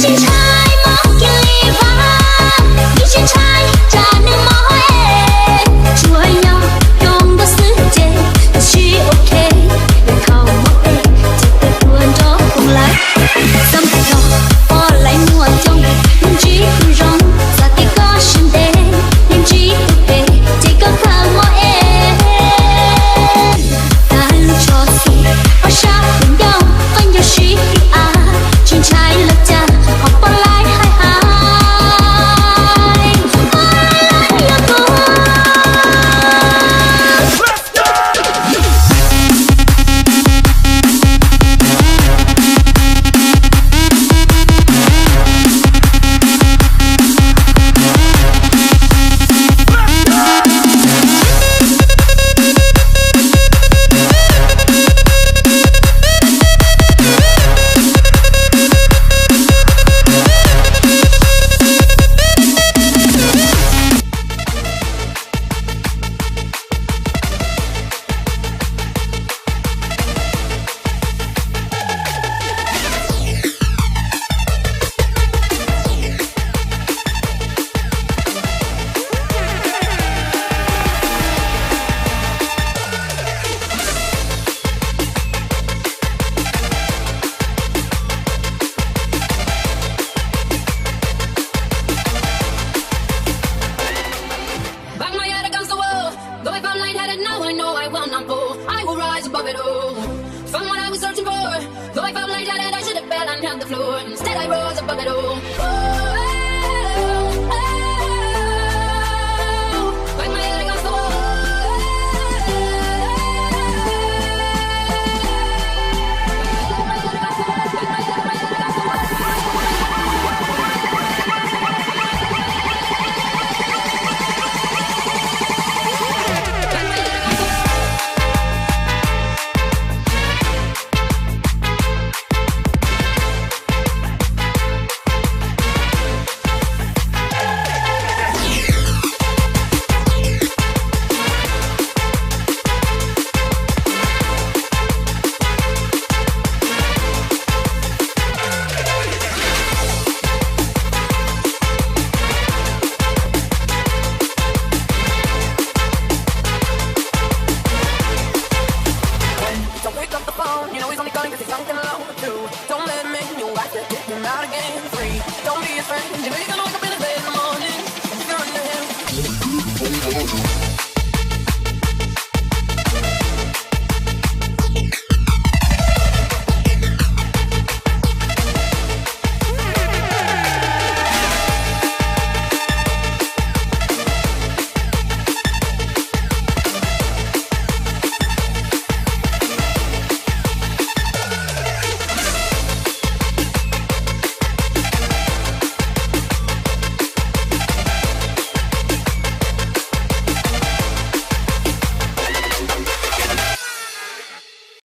Chị trai móc kia vã, chị trai trả nước máu em. Chúa nhau trong đó xứ chê, chị ok. Để thao móc em, chỉ tự tuôn đó cùng lại. Dâm đỏ, bỏ lại mùa trong, nhưng chỉ không rong, ra cái có xin đen, nhưng chỉ ok, chỉ có thao móc em. Ta lúc cho xì, ở xa cùng nhau, con nhau xí à. Chuyện trai là cha, học bỏ lại hai hai. I love you, boy. Bang my head against the wall. Though if I'm lightheaded now, I know I will not fall. I will rise above it all. Found what I was searching for. Though if I'm lightheaded, I should have fell and held the floor. Instead, I rose above it all. Bang my head against the wall. Don't pick up the phone, you know he's only calling 'cause he's something low too. Don't let him in, you'll have to kick him out again. Free, don't be his friend, you know you're gonna